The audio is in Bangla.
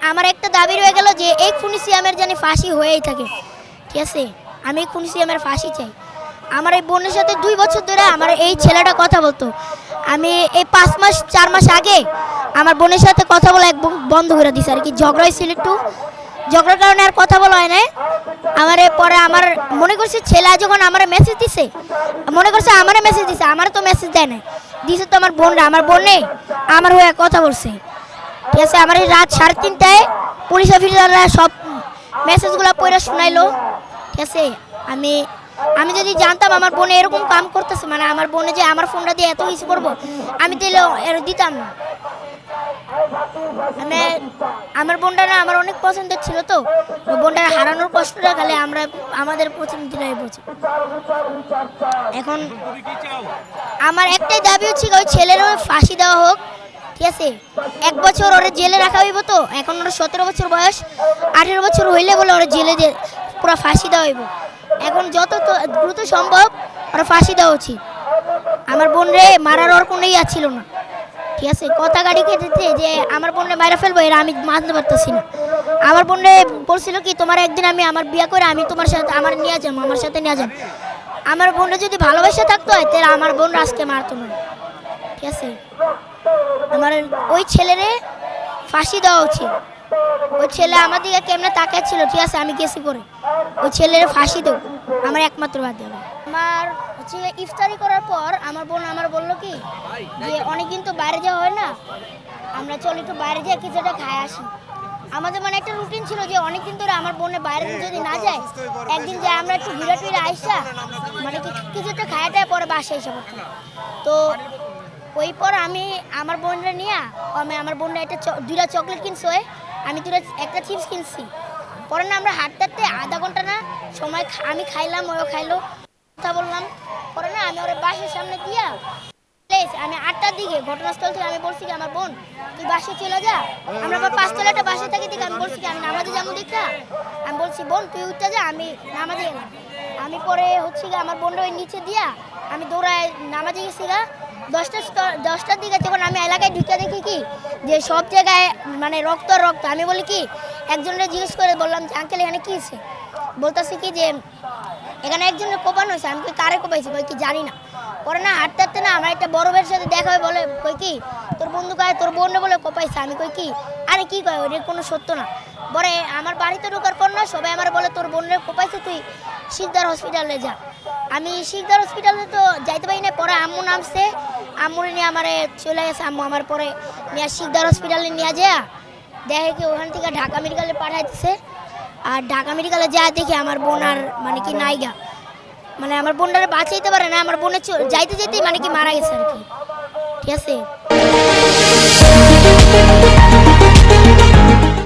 আমার একটা দাবি রয়ে গেল যে এই খুনি সিয়ামের জানি ফাঁসি হয়েই থাকে, ঠিক আছে। আমি খুনি সিয়ামের ফাঁসি চাই। আমার এই বোনের সাথে 2 বছর ধরে আমার এই ছেলেটা কথা বলতো। আমি এই 5 মাস 4 মাস আগে আমার বোনের সাথে কথা বলা বন্ধ করে দিছে আর কি। ঝগড়া হয়েছিল একটু, ঝগড়ার কারণে আর কথা বলা হয় না। আমার পরে আমার মনে করছে ছেলে যখন আমার মেসেজ দিছে, মনে করছে আমার মেসেজ দিছে, আমার তো মেসেজ দেয় না, দিছে তো আমার বোনরা। আমার বোনে আমার হয়ে কথা বলছে, ঠিক আছে। আমার এই রাত 3:30টায় পুলিশ অফিসাররা সব মেসেজগুলো পড়ে শোনাইলো, ঠিক আছে। আমি যদি জানতাম আমার বোনে এরকম কাম করতেছে, মানে আমার বোনে যে আমার ফোনটা দিয়ে এত কিছু করবো, আমি তাহলে এর দিতাম না। মানে আমার বোনটা না আমার অনেক পছন্দের ছিল, তো ওই বোনটা হারানোর কষ্টটা খালি আমাদের প্রতিনিধিরাই বোঝে। এখন আমার একটাই দাবি হচ্ছে ওই ছেলেরও ফাঁসি দেওয়া হোক, ঠিক আছে। 1 বছর ওরা জেলে রাখা হইব, তো এখন ওরা 17 বছর বয়স, 18 বছর হইলে বলে ওরা জেলে পুরো ফাঁসি দেওয়া হইব। এখন যত দ্রুত সম্ভব ওরা ফাঁসি দেওয়া উচিত। আমার বোন রে মারার ওর কোনো ইয়া ছিল না, ঠিক আছে। কথা গাড়ি খেতেছে যে আমার বোনরে মারা ফেলবো, এরা আমি মানতে পারতেছি না। আমার বোনরে বলছিল কি তোমার একদিন আমি আমার বিয়ে করে আমি তোমার সাথে আমার নিয়ে যাবো, আমার সাথে নিয়ে যাবো। আমার বোনরা যদি ভালোবাসা থাকতো হয় তাহলে আমার বোন আজকে মারতো না, ঠিক আছে। আমার ওই ছেলেরে ফাঁসি দেওয়া উচিত। ওই ছেলে আমার দিকে কেমনে তাকাচ্ছিল, ঠিক আছে, আমি গেছি করে ওই ছেলের ফাঁসি দেব, আমার একমাত্র বাদ দেবে। আমার হচ্ছে ইফতারি করার পর আমার বোন আমার বললো কি যে অনেকদিন তো বাইরে যাওয়া হয় না, আমরা চল একটু বাইরে যাই কিছুটা খায় আসি। আমাদের মানে একটা রুটিন ছিল যে অনেকদিন ধরে আমার বোনের বাইরে যদি না যায়, একদিন যাই আমরা একটু ঘুরে টুরে আইসা মানে কিছুটা খায়াটায় পরে বাসায় এসে পড়তাম। তো ওই পর আমি আমার বোনরা নিয়ে আমার বোনরা একটা 2টা চকলেট কিনছে, আমি 1টা চিপস কিনছি। পরে না আমরা হাঁটতে হাঁটতে আধা ঘন্টা না সময় আমি খাইলাম, ওও খাইলো, কথা বললাম। পরে না আমি ওর বাসের সামনে দিয়া আমি 8টার দিকে ঘটনাস্থল থেকে আমি বলছি কি আমার বোন তুই বাসে চলে যা, আমরা আবার 5তলা একটা বাসে থাকি দিকে আমি বলছি কি আমি নামাজে যাবো দেখা, আমি বলছি বোন তুই উঠতে যা আমি নামাজে গেলাম। আমি পরে হচ্ছে গিয়ে আমার বোনরা ওই নিচে দিয়া আমি দৌড়ায় নামাজে গেছি গা। 10টার দিকে যখন আমি এলাকায় ঢুকে দেখি কি যে সব জায়গায় মানে রক্ত রক্ত, আমি বলি কি একজনের জিজ্ঞেস করে বললাম যে আঙ্কেল এখানে কী হয়েছে, বলতেছি কি যে এখানে একজনের কোপানো হয়েছে। আমি কই কারে কোপাইছি, কই কি জানি না। পরে না হাঁটতে হাঁটতে না আমার একটা বড় ভাইয়ের সাথে দেখা হয়, বলে কই কি তোর বন্ধু কয় তোর বোনরে বলে কোপাইছে। আমি কই কি আরে কি কয় ওটা কোনো সত্য না। পরে আমার বাড়িতে ঢোকার পর না সবাই আমার বলে তোর বোনরে কোপাইছে তুই শিকদার হসপিটালে যা। আমি শিকদার হসপিটালে তো যাইতে পারি না। পরে আম্মু নামছে, আম্মুরে নিয়ে আমারে চলে গেছে। আম্মু আমার পরে নিয়ে শিকদার হসপিটালে নিয়ে যায় দেখে কি ওখান থেকে ঢাকা মেডিকেলে পাঠাইতেছে। আর ঢাকা মেডিকেলে যা দেখি আমার বোন আর মানে কি নাইগা, মানে আমার বোনটারে বাঁচাইতে পারে না, আমার বোনের যাইতে যেতেই মানে কি মারা গেছে আর কি, ঠিক আছে।